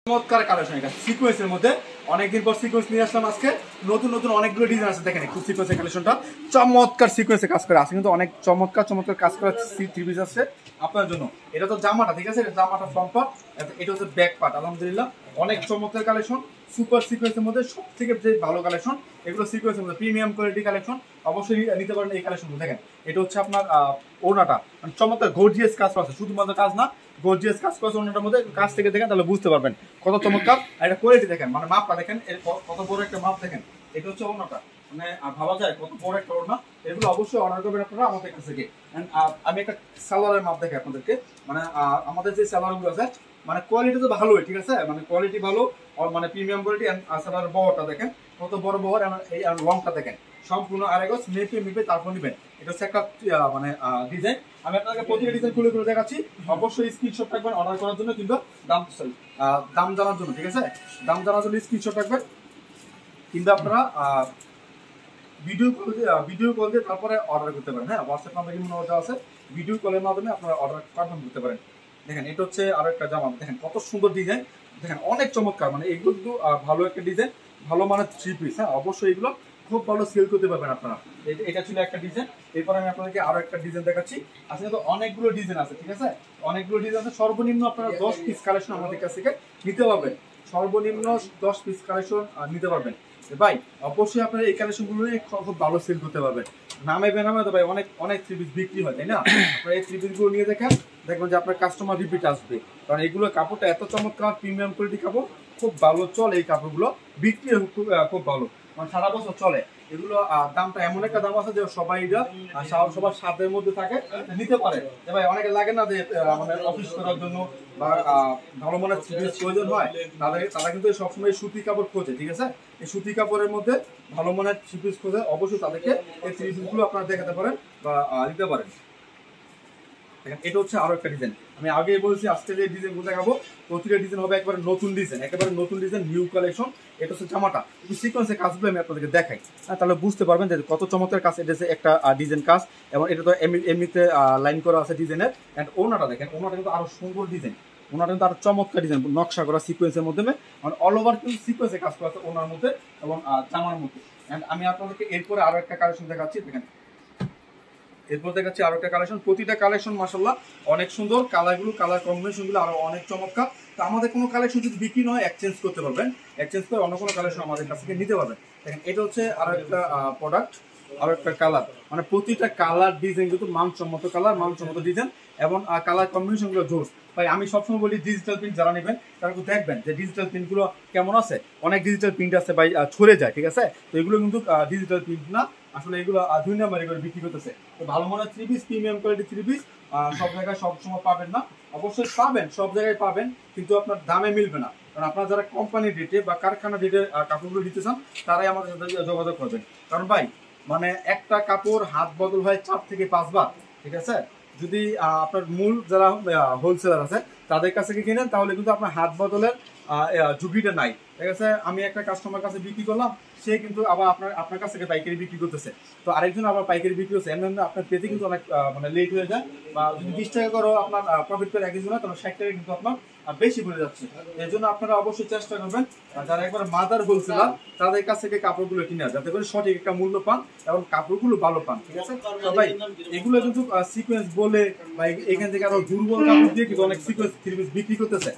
চমৎকার কালেকশন এটা সিকোয়েন্সের মধ্যে অনেকদিন পর সিকোয়েন্স নিয়ে আসলাম আজকে নতুন নতুন অনেকগুলো ডিজাইন আছে দেখেন একটু সিকোয়েন্সের কালেকশনটা চমৎকার সিকোয়েন্সে কাজ করে আছে কিন্তু অনেক চমৎকার কাজ করা থ্রি পিস আছে আপনার জন্য এটা তো জামাটা ঠিক আছে এটা জামাটা ফ্রন্ট পার্ট এটা হচ্ছে ব্যাক পার্ট আলহামদুলিল্লাহ অনেক চমৎকার কালেকশন সুপার সিকোয়েন্সের মধ্যে সবথেকে যে ভালো কালেকশন এগুলো সিকোয়েন্সের মধ্যে প্রিমিয়াম কোয়ালিটি কালেকশন অবশ্যই নিতে পারেন এই কালেকশনগুলো দেখেন এটা হচ্ছে আপনার ওড়নাটা মানে চমৎকার গর্জিয়াস কাজ করা আছে শুধুমাত্র কাজ না গর্জিয়াস কাজ করা ওড়নাটার মধ্যে কাজ থেকে দেখেন তাহলে বুঝতে পারবেন কত চমৎকার আর এটা কোয়ালিটি দেখেন মানে মাপটা দেখেন এর কত বড় একটা মাপ দেখেন এটা হচ্ছে ওড়নাটা মানে ভাবা যায় কত বড় একটা ওড়না এগুলো অবশ্যই অর্ডার করবেন আপনারা আমাদের কাছ থেকে আমি একটা সালোয়ারের মাপ দেখাই আপনাদেরকে মানে আমাদের যে সালোয়ারগুলো আছে মানে কোয়ালিটি তো ভালোই ঠিক আছে মানে কোয়ালিটি ভালো মানে প্রিমিয়াম কোয়ালিটি সালোয়ারের বহরটা দেখেন কত বড় বহর এই লংটা দেখেন সম্পূর্ণ আড়াইগজ মেপে তারপর নেবেন এটা হচ্ছে একটা মানে ডিজাইন আমি আপনাকে প্রতিটা ডিজাইন খুলে খুলে দেখাচ্ছি অবশ্যই স্ক্রিনশট রাখবেন অর্ডার করার জন্য কিংবা দাম জানার জন্য ঠিক আছে দাম জানার জন্য স্ক্রিনশট রাখবেন কিংবা আপনারা ভিডিও কল দিয়ে তারপরে অর্ডার করতে পারেন হ্যাঁ হোয়াটসঅ্যাপ নাম্বার কিন্তু দেওয়া আছে ভিডিও কলের মাধ্যমে আপনারা অর্ডার কনফার্ম করতে পারেন দেখেন এটা হচ্ছে আরো একটা জামা দেখেন কত সুন্দর ডিজাইন দেখেন অনেক চমৎকার মানে এগুলো কিন্তু ভালো একটা ডিজাইন ভালো মানের থ্রি পিস হ্যাঁ অবশ্যই এগুলো খুব ভালো সেল করতে পারবেন আপনারা এটা ছিল একটা ডিজাইন এরপর আমি আপনাদেরকে আরো একটা ডিজাইন দেখাচ্ছি আজকে তো অনেকগুলো ডিজাইন আছে ঠিক আছে অনেকগুলো ডিজাইন আছে সর্বনিম্ন আপনারা 10 পিস কালেকশন আমাদের কাছ থেকে নিতে পারবেন সর্বনিম্ন 10 পিস কালেকশন নিতে পারবেন ভাই অবশ্যই আপনারা এই কালেকশনগুলো খুব ভালো সেল করতে পারবেন নামে বেনামে তো ভাই অনেক থ্রি পিস বিক্রি হয় তাই না আপনারা এই থ্রি পিসগুলো নিয়ে দেখেন দেখবেন যে আপনার কাস্টমার রিপিট আসবে কারণ এগুলো কাপড়টা এত চমৎকার প্রিমিয়াম কোয়ালিটি কাপড় খুব ভালো চলে এই কাপড়গুলো বিক্রি খুব ভালো মানে সারা বছর চলে এগুলো দামটা এমন একটা দাম আছে যে সবাই সবার সাধ্যের মধ্যে থাকে নিতে পারে যে ভাই অনেকে লাগে না যে মানে অফিস করার জন্য বা ভালো মানের প্রয়োজন হয় তারা কিন্তু সবসময় সুতি কাপড় খোঁজে ঠিক আছে এই সুতি কাপড়ের মধ্যে ভালো মানের থ্রি পিস খোঁজে অবশ্যই তাদেরকে এই থ্রি পিসগুলো আপনারা দেখাতে পারেন বা নিতে পারেন এটা হচ্ছে আরো একটা ডিজাইন আমি আগেই বলছি আজকে যে ডিজাইনগুলো দেখাবো প্রতিটা ডিজাইন হবে একেবারে নতুন ডিজাইন নিউ কালেকশন এটা হচ্ছে জামাটা একটু সিকোয়েন্সে কাজগুলো আমি আপনাদেরকে দেখাই তাহলে বুঝতে পারবেন যে কত চমৎকার কাজ এটা একটা ডিজাইন কাজ এবং এটা তো এমনিতে লাইন করা আছে ডিজাইনের অ্যান্ড ওনাটা দেখেন ওনাটা কিন্তু আরো সুন্দর ডিজাইন ওনাটা কিন্তু আরো চমৎকার ডিজাইন নকশা করা সিকোয়েন্সের মধ্যে মানে অল ওভার কিন্তু সিকোয়েন্সে কাজ করা আছে ওনার মধ্যে এবং জামার মধ্যে অ্যান্ড আমি আপনাদেরকে এরপরে আরো একটা কালেকশন দেখাচ্ছি দেখেন এরপর দেখাচ্ছি আরো একটা কালেকশন প্রতিটা কালেকশন মাশাআল্লাহ অনেক সুন্দর কালার কম্বিনেশনগুলো আরো অনেক চমৎকার তো আমাদের কোনো কালেকশন যদি বিক্রি নয় এক্সচেঞ্জ করতে পারবেন এক্সচেঞ্জ করে অন্য কোনো কালেকশন আমাদের কাছ থেকে নিতে পারবেন দেখেন এটা হচ্ছে আরো একটা প্রোডাক্ট আরো একটা কালার মানে প্রতিটা কালার ডিজাইন কিন্তু মানসম্মত কালার মানসম্মত ডিজাইন এবং কালার কম্বিনেশনগুলো জোস ভাই আমি সবসময় বলি ডিজিটাল প্রিন্ট যারা নেবেন তারা কিন্তু দেখবেন যে ডিজিটাল প্রিন্টগুলো কেমন আছে অনেক ডিজিটাল প্রিন্ট আছে ভাই ছড়ে যায় ঠিক আছে তো এগুলো কিন্তু ডিজিটাল প্রিন্ট না আসলে এগুলো 2 নাম্বারে করে বিক্রি করতেছে তো ভালো মানের three piece premium quality three piece সব জায়গায় সবসময় পাবেন না অবশ্যই পাবেন সব জায়গায় পাবেন কিন্তু আপনার দামে মিলবে না কারণ আপনারা যারা কোম্পানি রেটে বা কারখানা রেটে কাপড়গুলো দিতে চান তারাই আমাদের সাথে যোগাযোগ করবেন কারণ ভাই মানে একটা কাপড় হাত বদল হয় 4 থেকে 5 বার ঠিক আছে যদি আপনার মূল যারা হোলসেলার আছে তাদের কাছে কিনেন তাহলে কিন্তু আপনার হাত বদলের ঝুঁকিটা নাই ঠিক আছে আমি একটা কাস্টমার কাছে বিক্রি করলাম সে কিন্তু আবার আপনার কাছ থেকে পাইকারি বিক্রি করতেছে তো আরেকজন আবার পাইকারি বিক্রি করছে এমন আপনার পেতে কিন্তু অনেক মানে লেট হয়ে যায় বা যদি 20 টাকা করো আপনার প্রফিট করে একজন হয় তাহলে 60 টাকা কিন্তু আপনার বেশি পড়ে যাচ্ছে এর জন্য আপনারা অবশ্যই চেষ্টা করবেন যারা একবার মাদার হোলসেলার তাদের কাছ থেকে কাপড়গুলো কিনে যাতে করে সঠিক একটা মূল্য পান এবং কাপড়গুলো ভালো পান ঠিক আছে তো ভাই এগুলো কিন্তু সিকোয়েন্স বলে বা এখান থেকে আরো দুর্বল কাপড় দিয়ে কিন্তু অনেক সিকোয়েন্স থ্রি পিস বিক্রি করতেছে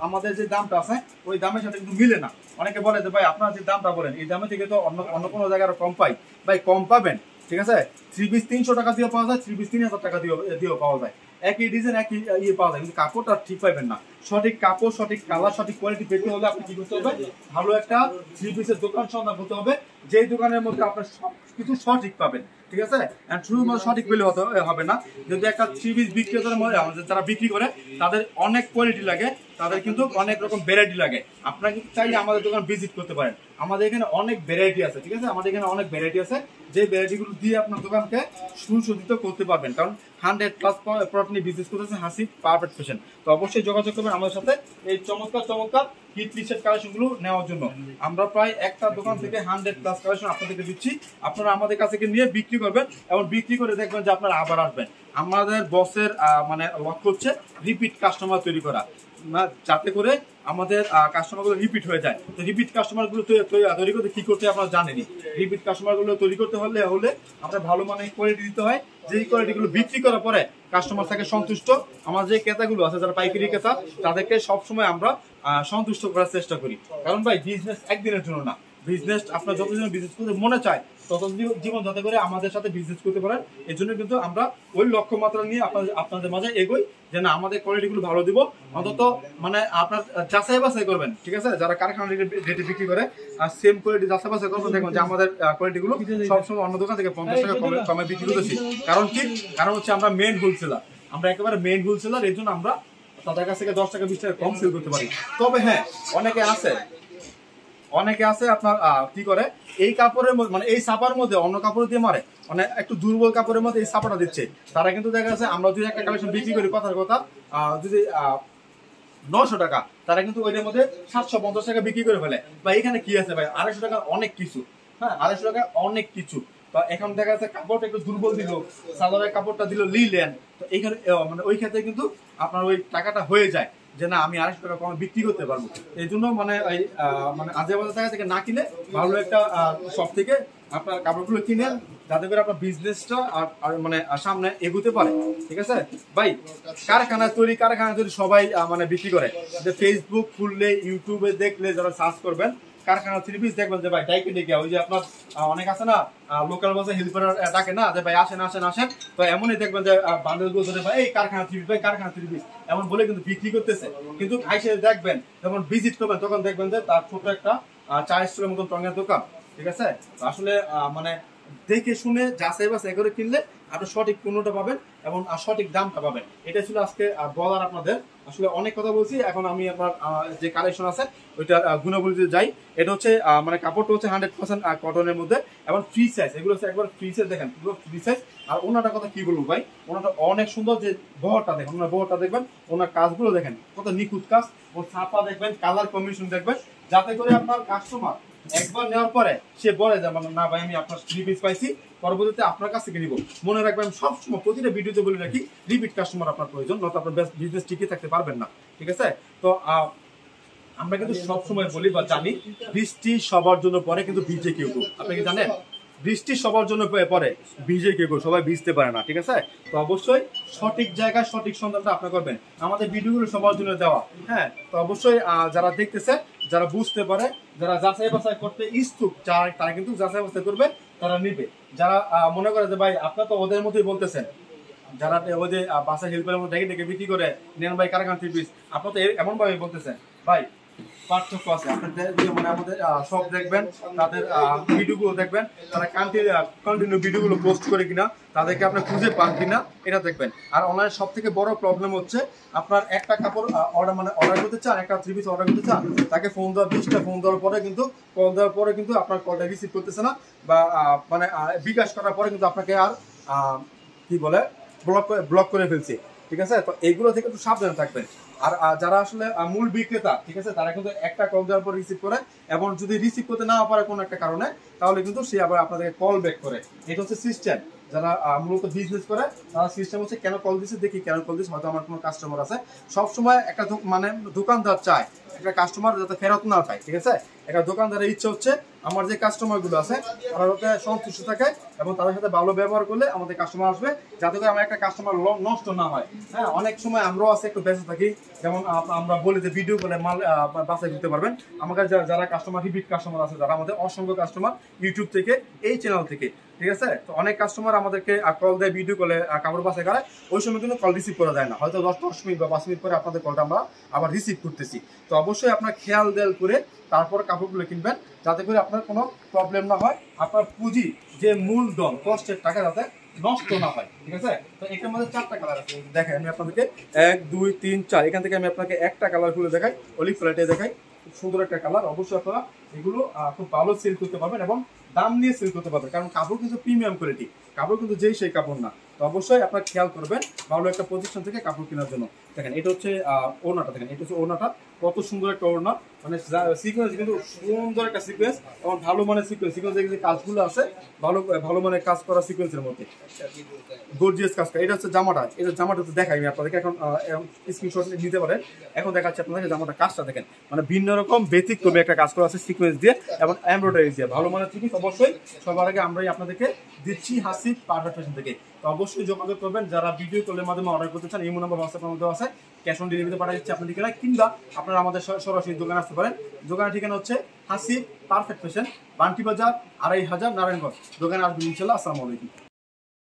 আমাদের যে দামটা আছে ওই দামের সাথে কিন্তু মিলে না অনেকে বলে যে ভাই আপনারা যে দামটা বলেন এই দামে থেকে তো অন্য কোনো জায়গায় আরো কম পাই ভাই কম পাবেন ঠিক আছে থ্রি পিস 300 টাকা দিয়ে পাওয়া যায় থ্রি পিস 3000 টাকা দিয়েও পাওয়া যায় একই ডিজাইন একই ইয়ে পাওয়া যায় কিন্তু কাপড়টা ঠিক পাইবেন না সঠিক কাপড় সঠিক কালার সঠিক কোয়ালিটি পেতে হলে আপনি কি করতে হবে ভালো একটা থ্রি পিসের দোকান সন্ধান করতে হবে যেই দোকানের মধ্যে আপনার সবকিছু সঠিক পাবেন ঠিক আছে এন্ড শুধুমাত্র সঠিক পেলে হবে না যদি একটা থ্রি পিস বিক্রেতার মধ্যে যারা বিক্রি করে তাদের অনেক কোয়ালিটি লাগে তাদের কিন্তু অনেক রকম ভ্যারাইটি লাগে আপনারা কিন্তু চাইলে আমাদের দোকান ভিজিট করতে পারেন আমাদের এখানে অনেক ভ্যারাইটি আছে ঠিক আছে আমাদের এখানে অনেক ভ্যারাইটি আছে যে ভ্যারাইটিগুলো দিয়ে আপনার দোকানকে সুসজ্জিত করতে পারবেন কারণ 100+ প্রোডাক্ট নিয়ে বিজনেস করতেছে হাসি পারফেক্ট ফ্যাশন তো অবশ্যই যোগাযোগ করবেন আমাদের সাথে এই চমৎকার হিট টি-শার্ট কালেকশনগুলো নেওয়ার জন্য আমরা প্রায় একটা দোকান থেকে 100+ কালেকশন আপনাদেরকে দিচ্ছি আপনারা আমাদের কাছে নিয়ে বিক্রি করবেন এবং বিক্রি করে দেখবেন যে আপনারা আবার আসবেন আমাদের বসের মানে লক্ষ্য হচ্ছে রিপিট কাস্টমার তৈরি করা যাতে করে আমাদের কাস্টমারগুলো রিপিট হয়ে যায়। তো রিপিট কাস্টমারগুলো তৈরি করতে কি করতে আপনারা জানেনই। রিপিট কাস্টমারগুলো তৈরি করতে হলে আমরা ভালো মানের কোয়ালিটি দিতে হয়, যেই কোয়ালিটিগুলো বিক্রি করার পরে কাস্টমার থাকে সন্তুষ্ট। আমার যে ক্রেতাগুলো আছে যারা পাইকারি ক্রেতা, তাদেরকে সবসময় আমরা সন্তুষ্ট করার চেষ্টা করি। কারণ ভাই বিজনেস একদিনের জন্য না, বিজনেস আপনার যতদিন বিজনেস করতে মনে চায় ততদিন জীবন যাতে করে আমাদের সাথে বিজনেস করতে পারেন, এই জন্য কিন্তু আমরা ওই লক্ষ্যমাত্রা নিয়ে আপনাদের মাঝে এগোই যে না আমাদের কোয়ালিটিগুলো ভালো দিব। অন্তত মানে আপনার যাচাই বাছাই করবেন, ঠিক আছে, যারা কারখানা রেটে বিক্রি করে আর সেম কোয়ালিটি যাচাই বাছাই করবেন, দেখবেন যে আমাদের কোয়ালিটিগুলো সবসময় অন্য দোকান থেকে 50 টাকা কমে বিক্রি করতেছি। কারণ কি, কারণ হচ্ছে আমরা মেইন হোলসেলার, আমরা একেবারে মেইন হোলসেলার, এই জন্য আমরা তাদের কাছ থেকে 10 টাকা 20 টাকা কম সেল করতে পারি। তবে হ্যাঁ, অনেকে আছে আপনার কি করে এই কাপড়ের মধ্যে মানে এই ছাপার মধ্যে অন্য কাপড় দিয়ে মারে, মানে একটু দুর্বল কাপড়ের মধ্যে এই ছাপাটা দিচ্ছে। তারা কিন্তু দেখা যাচ্ছে আমরা যদি একটা কালেকশন বিক্রি করি কথার কথা যদি 900 টাকা, তারা কিন্তু ওইটার মধ্যে 750 টাকা বিক্রি করে ফেলে। বা এখানে কি আছে ভাই, 250 টাকা অনেক কিছু, হ্যাঁ 250 টাকা অনেক কিছু। তো এখন দেখা যাচ্ছে কাপড়টা একটু দুর্বল দিল, সালোয়ারের কাপড়টা দিল লিলেন, তো এইখানে মানে ওই ক্ষেত্রে কিন্তু আপনার ওই টাকাটা হয়ে যায় যে না আমি 250 টাকা কমে বিক্রি করতে পারবো। এই জন্য মানে মানে আজেবাজে জায়গা থেকে না কিনে ভালো একটা শপ থেকে আপনার কাপড়গুলো কিনেন, যাতে করে আপনার বিজনেসটা আর মানে সামনে এগোতে পারে। ঠিক আছে ভাই, কারখানা তৈরি সবাই মানে বিক্রি করে। যে ফেসবুক খুললে, ইউটিউবে দেখলে যারা সার্চ করবেন কারখানা 3 পিস, দেখবেন যে ভাই ডাইকে ডেকে ওই যে আপনার অনেক আছে না লোকাল বাসে হেল্পার ডাকে না যে ভাই আসেন। তো এমনই দেখবেন যে বান্ডেল গুলো ধরে ভাই এই কারখানা 3 পিস, ভাই কারখানা 3 পিস এমন বলে কিন্তু বিক্রি করতেছে। কিন্তু আইসে দেখবেন যখন ভিজিট করবেন তখন দেখবেন যে তার ছোট একটা চা স্টলের মতন টঙ্গের দোকান। ঠিক আছে, আসলে মানে দেখে শুনে যাচাই বাছাই করে কিনলে আপনি সঠিক পণ্যটা পাবেন এবং সঠিক দামটা পাবেন। এটা ছিল আজকে বলার আপনাদের। আসলে অনেক কথা বলছি, এখন আমি আপনার যে কালেকশন আছে ওইটার গুণাবলীতে যাই। এটা হচ্ছে মানে কাপড়টা হচ্ছে 100% কটনের মধ্যে এবং ফ্রি সাইজ, এগুলো হচ্ছে একবার ফ্রি সাইজ, দেখেন পুরো ফ্রি সাইজ। আর ওনাটা কথা কি বলবো ভাই, ওনাটা অনেক সুন্দর, যে বহরটা দেখেন, ওনার বহরটা দেখবেন, ওনার কাজগুলো দেখেন কত নিখুঁত কাজ, ওর ছাপা দেখবেন, কালার কম্বিনেশন দেখবেন, যাতে করে আপনার কাস্টমার একবার নেওয়ার পরে সে বলে যে না ভাই আমি আপনার 3 পিস পাইছি, পরবর্তীতে আপনার কাছ থেকে নিব। মনে রাখবেন সবসময় প্রতিটা ভিডিওতে বলে রাখি রিপিট কাস্টমার আপনার প্রয়োজন, নয়তো আপনার বিজনেস টিকে থাকতে পারবেন না। ঠিক আছে, তো আমরা কিন্তু সবসময় বলি বা জানি বৃষ্টি সবার জন্য পরে কিন্তু ভিজে কেউ, আপনি কি জানেন বৃষ্টি সবার জন্য পরে ভিজে কেউ, সবাই ভিজতে পারে না। ঠিক আছে, তো অবশ্যই সঠিক জায়গায় সঠিক সন্ধানটা আপনি করবেন। আমাদের ভিডিওগুলো সবার জন্য দেওয়া, হ্যাঁ, তো অবশ্যই যারা দেখতেছে, যারা বুঝতে পারে, যারা যাচাই বাছাই করতে ইচ্ছুক তারা কিন্তু যাচাই বাছাই করবে, তারা নিবে। যারা মনে করে যে ভাই আপনার তো ওদের মতোই বলতেছেন, যারা ওই যে বাসা হেল্পের মধ্যে ডেকে ডেকে বিক্রি করে নেন ভাই কারখানা 3 পিস, আপনার তো এমন ভাবে বলতেছেন, ভাই পার্থক্য আছে। আপনাদের মানে আমাদের সব দেখবেন, তাদের ভিডিওগুলো দেখবেন, তারা কন্টিনিউ ভিডিওগুলো পোস্ট করে কিনা, তাদেরকে আপনি খুঁজে পান কিনা এটা দেখবেন। আর অনলাইনে সব থেকে বড় প্রবলেম হচ্ছে আপনার একটা কাপড় অর্ডার করতে চান, একটা 3 পিস অর্ডার করতে চান, তাকে ফোন দেওয়া 20টা ফোন দেওয়ার পরে কিন্তু কল দেওয়ার পরে কিন্তু আপনার কলটা রিসিভ করতেছে না, বা মানে বিকাশ করার পরে কিন্তু আপনাকে আর কি বলে ব্লক করে ফেলছে। ঠিক আছে, তো এইগুলো থেকে একটু সাবধানে থাকবেন। আর যারা আসলে মূল বিক্রেতা, ঠিক আছে, তারা কিন্তু একটা কল দেওয়ার পর রিসিভ করে, এবং যদি রিসিভ করতে না পারে কোনো একটা কারণে, তাহলে কিন্তু সে আবার আপনাদেরকে কল ব্যাক করে। এটা হচ্ছে সিস্টেম। যারা মূলত বিজনেস করে তারা সিস্টেম হচ্ছে কেন কল দিচ্ছে, দেখি কেন কল দিচ্ছে, হয়তো আমার কোনো কাস্টমার আছে। সবসময় একটা মানে দোকানদার চায় একটা কাস্টমার যাতে ফেরত না যায়। ঠিক আছে, একটা দোকানদারের ইচ্ছা হচ্ছে আমার যে কাস্টমারগুলো আছে তারা যাতে সন্তুষ্ট থাকে এবং তাদের সাথে ভালো ব্যবহার করলে আমাদের কাস্টমার আসবে, যাতে করে আমার একটা কাস্টমার নষ্ট না হয়। হ্যাঁ, অনেক সময় আমরাও আছে একটু ব্যস্ত থাকি, যেমন আমরা বলি যে ভিডিও করে মাল বাছাই করতে পারবেন। আমাদের যারা কাস্টমার রিপিট কাস্টমার আছে, যারা আমাদের অসংখ্য কাস্টমার ইউটিউব থেকে, এই চ্যানেল থেকে, ঠিক আছে, তো অনেক কাস্টমার আমাদেরকে কল দেয়, ভিডিও কলে কাপড় বাছাই করে, ওই সময় কিন্তু কল রিসিভ করা যায় না, হয়তো 10 মিনিট বা 5 মিনিট পরে আপনাদের কলটা আমরা আবার রিসিভ করতেছি। তো অবশ্যই আপনার খেয়াল দেয়াল করে তারপর কাপড়গুলো কিনবেন, যাতে করে আপনার কোনো প্রবলেম না হয়, আপনার পুঁজি যে মূলধন কষ্টের টাকা যাতে নষ্ট না হয়। ঠিক আছে, তো এখানের মধ্যে 4টা কালার আছে, দেখেন আমি আপনাদেরকে 1 2 3 4, এখান থেকে আমি আপনাকে একটা কালার খুলে দেখাই, অলিভ কালারটা দেখাই, খুব সুন্দর একটা কালার। অবশ্যই আপনারা এগুলো খুব ভালো সেল করতে পারবেন এবং দাম নিয়ে সেল করতে পারবেন, কারণ কাপড় কিন্তু প্রিমিয়াম কোয়ালিটি, কাপড় কিন্তু যেই সেই কাপড় না। তো অবশ্যই আপনার খেয়াল করবেন ভালো একটা প্রতিষ্ঠান থেকে কাপড় কেনার জন্য। দেখেন এটা হচ্ছে ওড়নাটা, দেখেন এটা হচ্ছে ওড়নাটা, কত সুন্দর একটা ওড়না, মানে সিকোয়েন্স কিন্তু সুন্দর একটা সিকোয়েন্স এবং ভালো মানের সিকোয়েন্সের যে কাজগুলো আছে ভালো মানের কাজ করা সিকোয়েন্সের মধ্যে গর্জিয়াস কাজ করা। এটা হচ্ছে জামাটা, এটা জামাটা তো দেখাই আমি আপনাদেরকে, এখন স্ক্রিনশট নিতে পারেন। এখন দেখাচ্ছি আপনাদেরকে জামাটা কাজটা দেখেন, মানে ভিন্ন রকম ব্যতিক্রমী একটা কাজ করা আছে সিকোয়েন্স দিয়ে এবং এমব্রয়ডারি দিয়ে ভালো মানের জিনিস। অবশ্যই সবার আগে আমরাই আপনাদেরকে দিচ্ছি হাসিব পারফেক্ট ফ্যাশন থেকে। তো অবশ্যই যোগাযোগ করবেন যারা ভিডিও কলের মাধ্যমে অর্ডার করতে চান। ইমো নাম্বার হোয়াটসঅ্যাপের মধ্যে আছে, ক্যাশ অন ডেলিভারিতে পাঠিয়ে দিচ্ছি আপনার ঠিকানায়, কিংবা আপনারা আমাদের সরাসরি দোকানে আসতে পারেন। দোকানের ঠিকানা হচ্ছে হাসিব পারফেক্ট ফ্যাশন, বান্টি বাজার 2500 নারায়ণগঞ্জ। দোকানে আসবেন ইনশাল্লাহ। আসসালামু আলাইকুম।